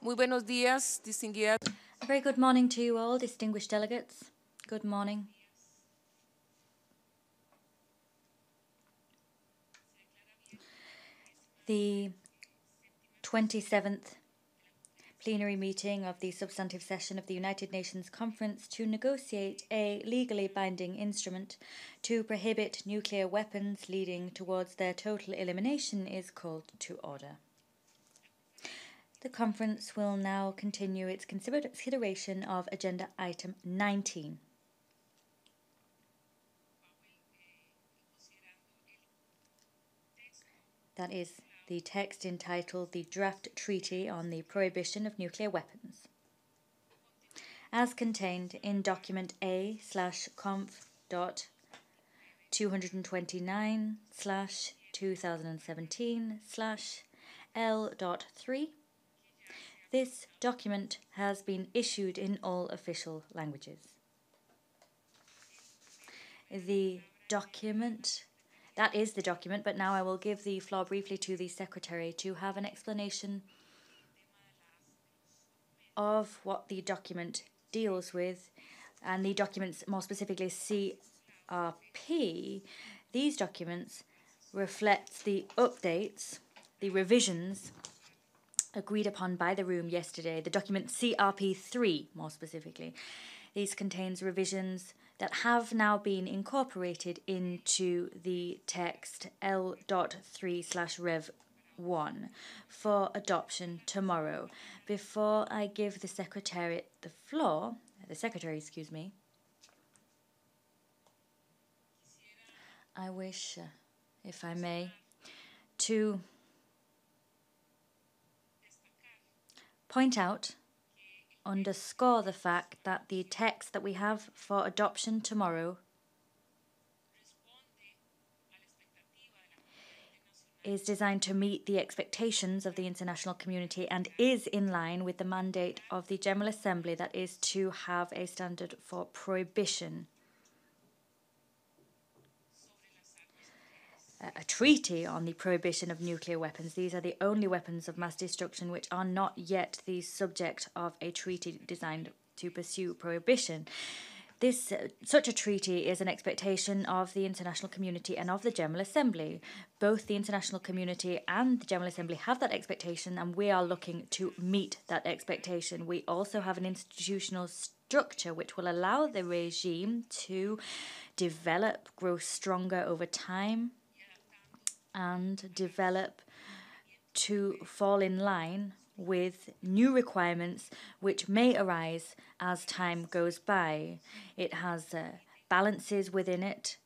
Muy buenos días, distinguidas. A very good morning to you all, distinguished delegates. Good morning. The 27th plenary meeting of the substantive session of the United Nations Conference to negotiate a legally binding instrument to prohibit nuclear weapons leading towards their total elimination is called to order. The conference will now continue its consideration of Agenda Item 19. That is the text entitled the Draft Treaty on the Prohibition of Nuclear Weapons, as contained in document A/conf.229/2017/L.3. This document has been issued in all official languages. That is the document, but now I will give the floor briefly to the Secretary to have an explanation of what the document deals with, and the documents, more specifically CRP. These documents reflect the updates, the revisions agreed upon by the room yesterday, the document CRP3 more specifically. These contains revisions that have now been incorporated into the text L.3/Rev1 for adoption tomorrow. Before I give the Secretary, I wish, if I may, to point out, underscore the fact that the text that we have for adoption tomorrow is designed to meet the expectations of the international community and is in line with the mandate of the General Assembly, that is to have a standard for prohibition. A treaty on the prohibition of nuclear weapons. These are the only weapons of mass destruction which are not yet the subject of a treaty designed to pursue prohibition. Such a treaty is an expectation of the international community and of the General Assembly. Both the international community and the General Assembly have that expectation, and we are looking to meet that expectation. We also have an institutional structure which will allow the regime to develop, grow stronger over time, and develop to fall in line with new requirements which may arise as time goes by. It has balances within it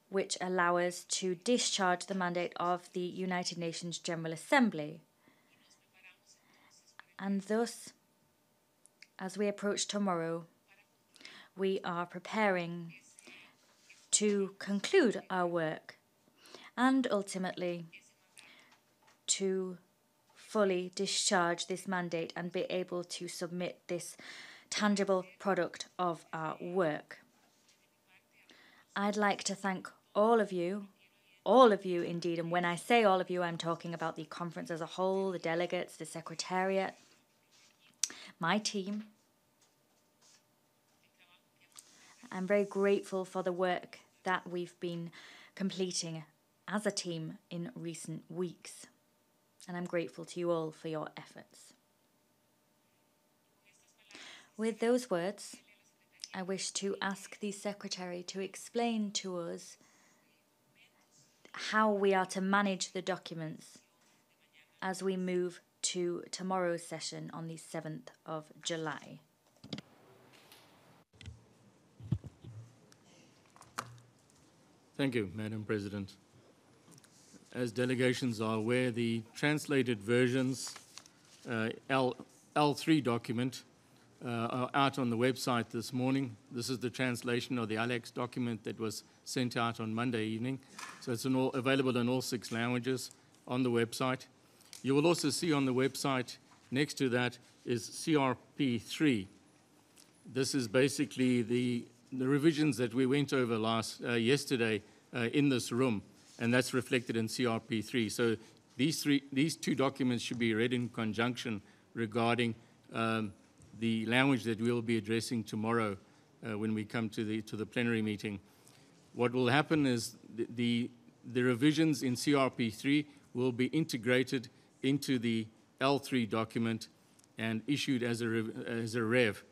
which allow us to discharge the mandate of the United Nations General Assembly. And thus, as we approach tomorrow, we are preparing to conclude our work and ultimately to fully discharge this mandate and be able to submit this tangible product of our work. I'd like to thank all of you indeed, and when I say all of you, I'm talking about the conference as a whole, the delegates, the Secretariat, my team. I'm very grateful for the work that we've been completing as a team in recent weeks, and I'm grateful to you all for your efforts. With those words, I wish to ask the Secretary to explain to us how we are to manage the documents as we move to tomorrow's session on the 7th of July. Thank you, Madam President. As delegations are aware, the translated versions, L3 document, are out on the website this morning. This is the translation of the Alex document that was sent out on Monday evening. So it's available in all 6 languages on the website. You will also see on the website next to that is CRP3. This is basically the revisions that we went over yesterday in this room, and that's reflected in CRP3. So these 2 documents should be read in conjunction regarding the language that we'll be addressing tomorrow when we come to the plenary meeting. What will happen is the revisions in CRP3 will be integrated into the L3 document and issued as a rev,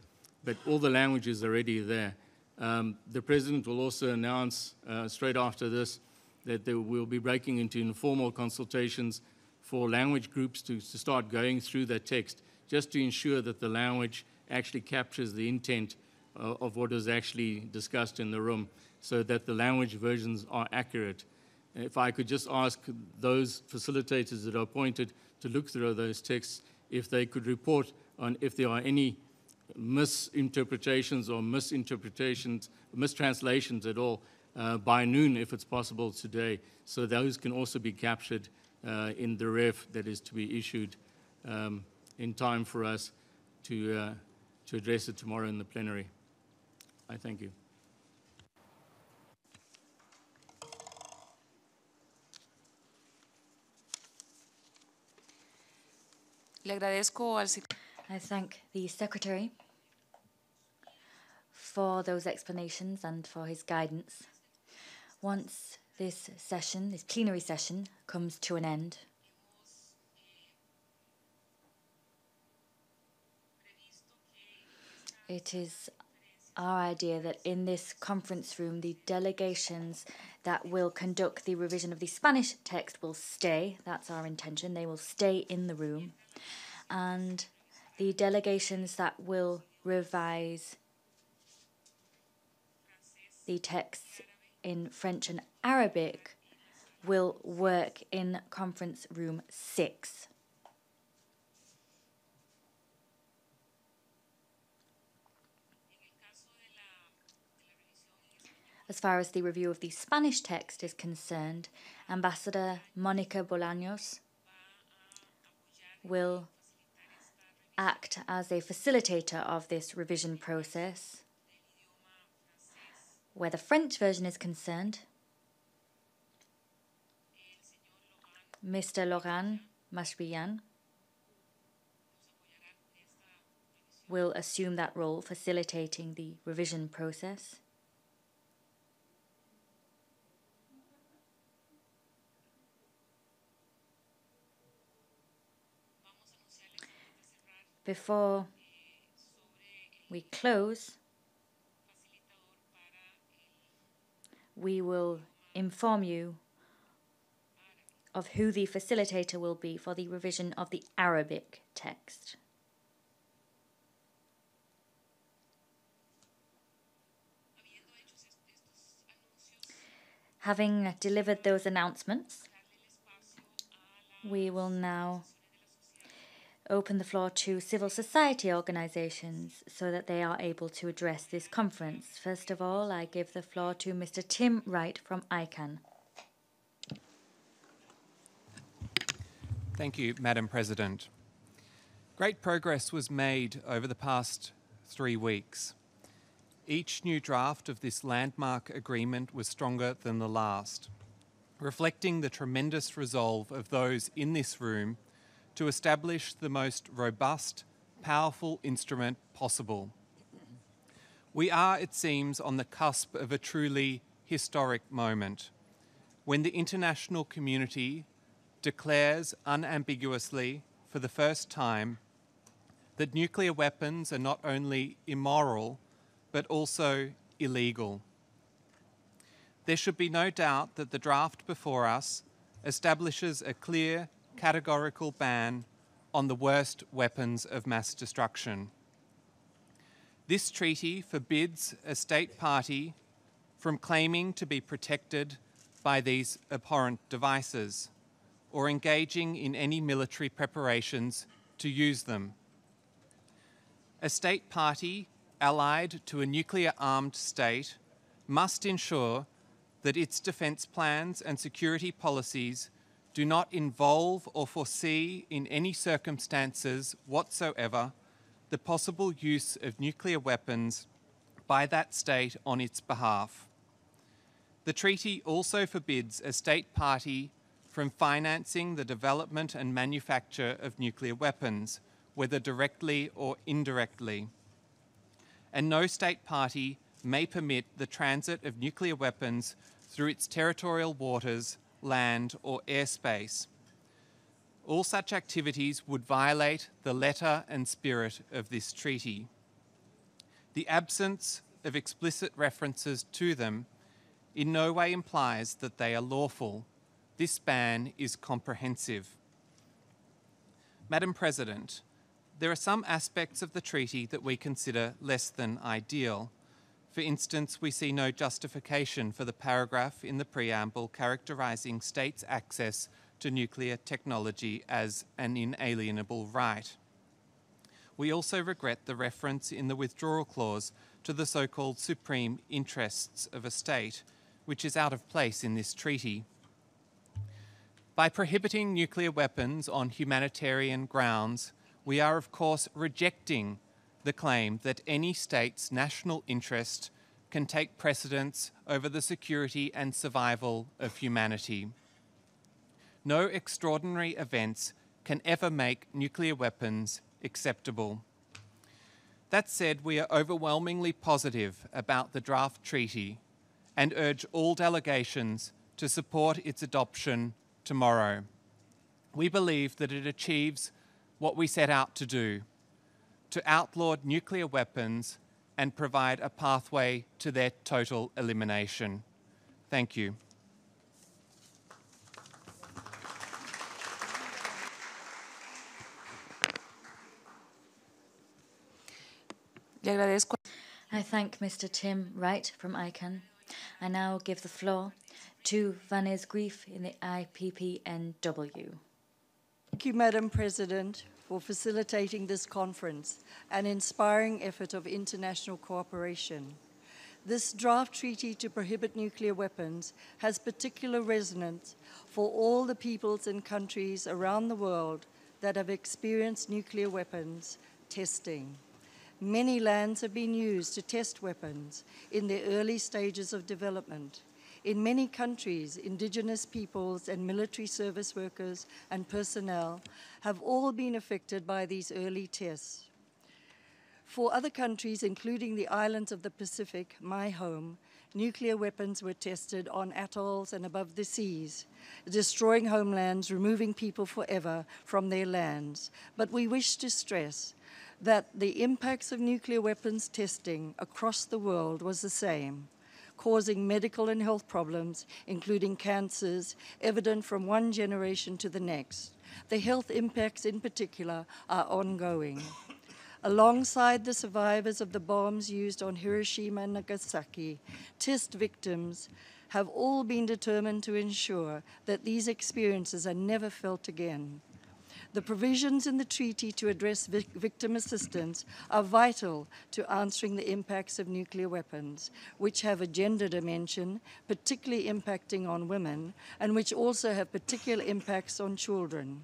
but all the language is already there. The President will also announce straight after this that they will be breaking into informal consultations for language groups to start going through that text, just to ensure that the language actually captures the intent of what is actually discussed in the room, so that the language versions are accurate. If I could just ask those facilitators that are appointed to look through those texts, if they could report on if there are any misinterpretations or mistranslations at all by noon, if it's possible today, so those can also be captured in the ref that is to be issued in time for us to address it tomorrow in the plenary. I thank you. Le agradezco al I thank the Secretary for those explanations and for his guidance. Once this session, this plenary session, comes to an end, it is our idea that in this conference room, the delegations that will conduct the revision of the Spanish text will stay. That's our intention. They will stay in the room. And the delegations that will revise the texts in French and Arabic will work in conference room 6. As far as the review of the Spanish text is concerned, Ambassador Mónica Bolaños will act as a facilitator of this revision process. Where the French version is concerned, Mr. Laurent Mashbillan will assume that role, facilitating the revision process. Before we close, we will inform you of who the facilitator will be for the revision of the Arabic text. Having delivered those announcements, we will now open the floor to civil society organizations so that they are able to address this conference. First of all, I give the floor to Mr. Tim Wright from ICANN. Thank you, Madam President. Great progress was made over the past 3 weeks. Each new draft of this landmark agreement was stronger than the last, reflecting the tremendous resolve of those in this room to establish the most robust, powerful instrument possible. We are, it seems, on the cusp of a truly historic moment, when the international community declares unambiguously, for the first time, that nuclear weapons are not only immoral, but also illegal. There should be no doubt that the draft before us establishes a clear, categorical ban on the worst weapons of mass destruction. This treaty forbids a state party from claiming to be protected by these abhorrent devices or engaging in any military preparations to use them. A state party allied to a nuclear-armed state must ensure that its defence plans and security policies do not involve or foresee in any circumstances whatsoever the possible use of nuclear weapons by that state on its behalf. The treaty also forbids a state party from financing the development and manufacture of nuclear weapons, whether directly or indirectly. And no state party may permit the transit of nuclear weapons through its territorial waters, land, or airspace. All such activities would violate the letter and spirit of this treaty. The absence of explicit references to them in no way implies that they are lawful. This ban is comprehensive. Madam President, there are some aspects of the treaty that we consider less than ideal. For instance, we see no justification for the paragraph in the preamble characterising states' access to nuclear technology as an inalienable right. We also regret the reference in the withdrawal clause to the so-called supreme interests of a state, which is out of place in this treaty. By prohibiting nuclear weapons on humanitarian grounds, we are of course rejecting the claim that any state's national interest can take precedence over the security and survival of humanity. No extraordinary events can ever make nuclear weapons acceptable. That said, we are overwhelmingly positive about the draft treaty and urge all delegations to support its adoption tomorrow. We believe that it achieves what we set out to do, to outlaw nuclear weapons and provide a pathway to their total elimination. Thank you. Le agradezco. I thank Mr. Tim Wright from ICANN. I now give the floor to Vanessa Grief in the IPPNW. Thank you, Madam President, for facilitating this conference, an inspiring effort of international cooperation. This draft treaty to prohibit nuclear weapons has particular resonance for all the peoples and countries around the world that have experienced nuclear weapons testing. Many lands have been used to test weapons in their early stages of development. In many countries, indigenous peoples and military service workers and personnel have all been affected by these early tests. For other countries, including the islands of the Pacific, my home, nuclear weapons were tested on atolls and above the seas, destroying homelands, removing people forever from their lands. But we wish to stress that the impacts of nuclear weapons testing across the world was the same, causing medical and health problems, including cancers, evident from one generation to the next. The health impacts in particular are ongoing. Alongside the survivors of the bombs used on Hiroshima and Nagasaki, test victims have all been determined to ensure that these experiences are never felt again. The provisions in the treaty to address victim assistance are vital to answering the impacts of nuclear weapons, which have a gender dimension, particularly impacting on women, and which also have particular impacts on children.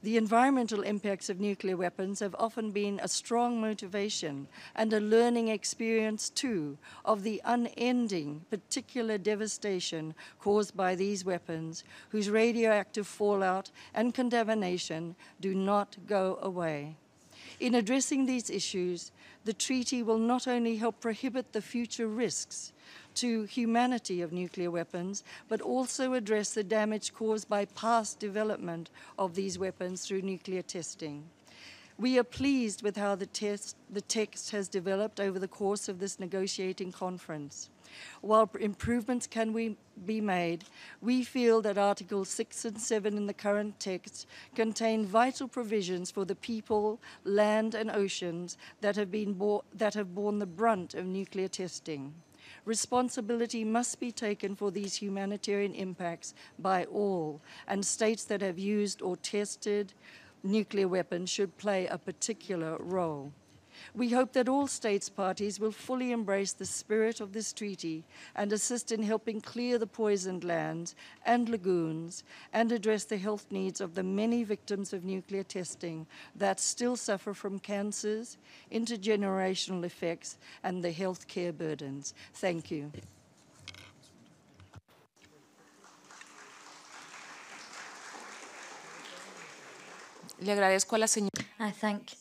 The environmental impacts of nuclear weapons have often been a strong motivation and a learning experience too of the unending particular devastation caused by these weapons, whose radioactive fallout and contamination do not go away. In addressing these issues, the treaty will not only help prohibit the future risks to humanity of nuclear weapons, but also address the damage caused by past development of these weapons through nuclear testing. We are pleased with how the text has developed over the course of this negotiating conference. While improvements can be made, we feel that Articles 6 and 7 in the current text contain vital provisions for the people, land, and oceans that have borne the brunt of nuclear testing. Responsibility must be taken for these humanitarian impacts by all, and states that have used or tested nuclear weapons should play a particular role. We hope that all states parties will fully embrace the spirit of this treaty and assist in helping clear the poisoned lands and lagoons and address the health needs of the many victims of nuclear testing that still suffer from cancers, intergenerational effects, and the health care burdens. Thank you. Le agradezco a la señora. I thank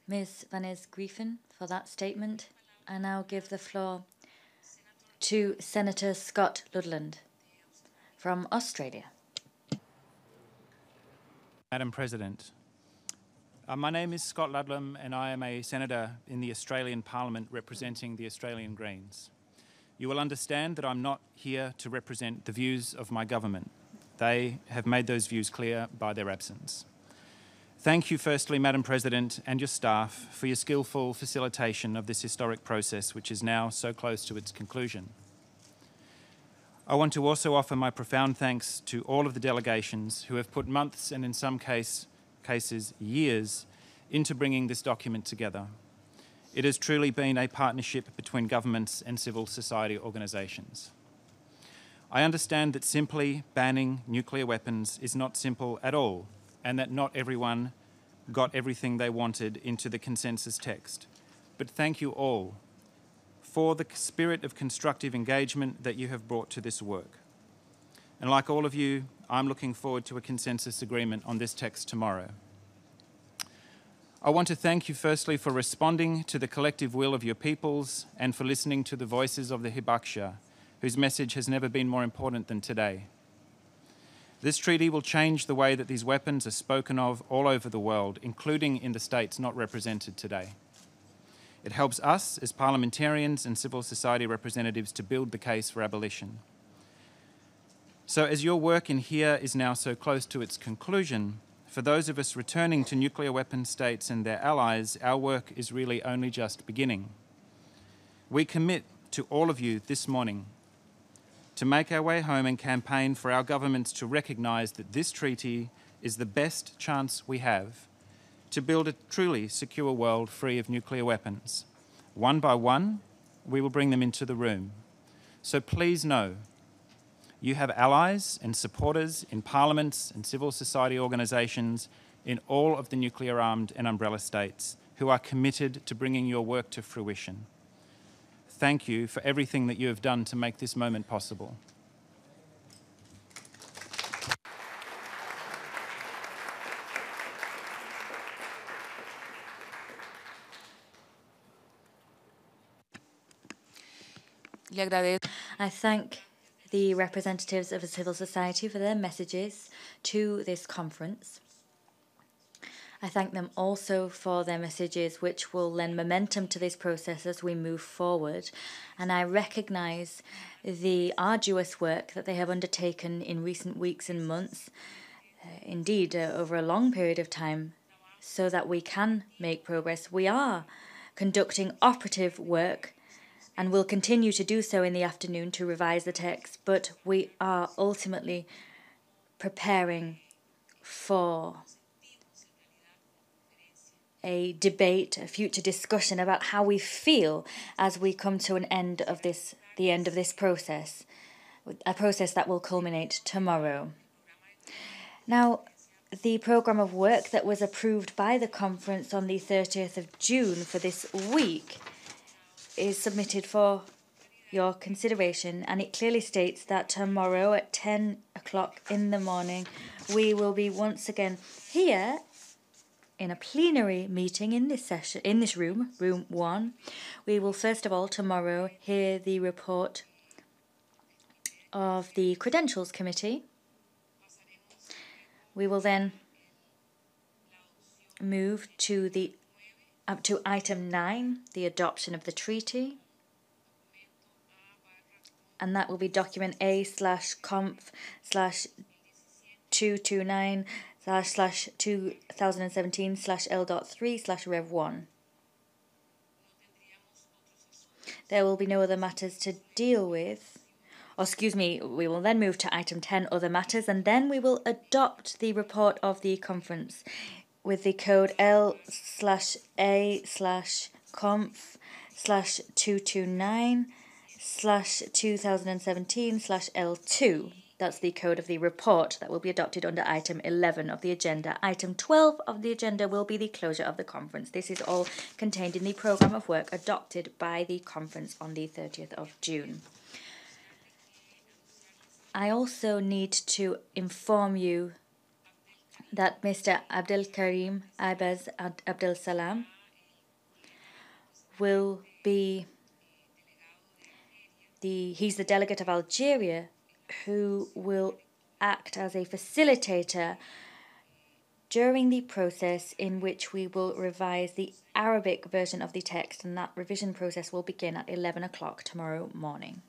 Ms. Van Griffen for that statement. I now give the floor to Senator Scott Ludland from Australia. Madam President, my name is Scott Ludlam and I am a Senator in the Australian Parliament representing the Australian Greens. You will understand that I'm not here to represent the views of my government. They have made those views clear by their absence. Thank you firstly, Madam President, and your staff for your skillful facilitation of this historic process which is now so close to its conclusion. I want to also offer my profound thanks to all of the delegations who have put months and in some cases years into bringing this document together. It has truly been a partnership between governments and civil society organisations. I understand that simply banning nuclear weapons is not simple at all, and that not everyone got everything they wanted into the consensus text. But thank you all for the spirit of constructive engagement that you have brought to this work. And like all of you, I'm looking forward to a consensus agreement on this text tomorrow. I want to thank you firstly for responding to the collective will of your peoples and for listening to the voices of the Hibaksha, whose message has never been more important than today. This treaty will change the way that these weapons are spoken of all over the world, including in the states not represented today. It helps us as parliamentarians and civil society representatives to build the case for abolition. So as your work in here is now so close to its conclusion, for those of us returning to nuclear weapon states and their allies, our work is really only just beginning. We commit to all of you this morning to make our way home and campaign for our governments to recognise that this treaty is the best chance we have to build a truly secure world free of nuclear weapons. One by one, we will bring them into the room. So please know, you have allies and supporters in parliaments and civil society organisations in all of the nuclear-armed and umbrella states who are committed to bringing your work to fruition. Thank you for everything that you have done to make this moment possible. I thank the representatives of the civil society for their messages to this conference. I thank them also for their messages which will lend momentum to this process as we move forward, and I recognise the arduous work that they have undertaken in recent weeks and months, indeed over a long period of time, so that we can make progress. We are conducting operative work and will continue to do so in the afternoon to revise the text, but we are ultimately preparing for a debate, a future discussion about how we feel as we come to the end of this process, a process that will culminate tomorrow. Now, the programme of work that was approved by the conference on the 30th of June for this week is submitted for your consideration, and it clearly states that tomorrow at 10 o'clock in the morning we will be once again here in a plenary meeting in this room, room 1. We will first of all tomorrow hear the report of the Credentials Committee. We will then move to item 9, the adoption of the treaty, and that will be document A/conf/229/2017/L.3/Rev1. There will be no other matters to deal with. We will then move to item 10, other matters, and then we will adopt the report of the conference with the code L/A/conf/229/2017/L2. That's the code of the report that will be adopted under item 11 of the agenda. Item 12 of the agenda will be the closure of the conference. This is all contained in the programme of work adopted by the conference on the 30th of June. I also need to inform you that Mr. Abdel Karim Abbas Abdel Salam will be he's the delegate of Algeria who will act as a facilitator during the process in which we will revise the Arabic version of the text, and that revision process will begin at 11 o'clock tomorrow morning.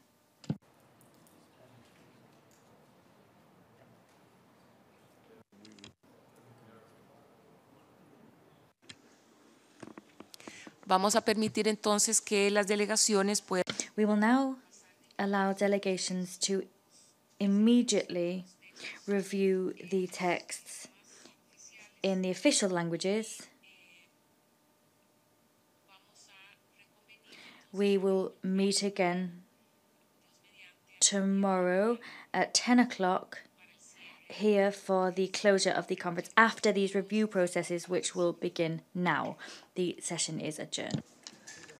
Vamos a permitir entonces que las delegaciones puedan. We will now allow delegations to immediately review the texts in the official languages. We will meet again tomorrow at 10 o'clock here for the closure of the conference after these review processes, which will begin now. The session is adjourned.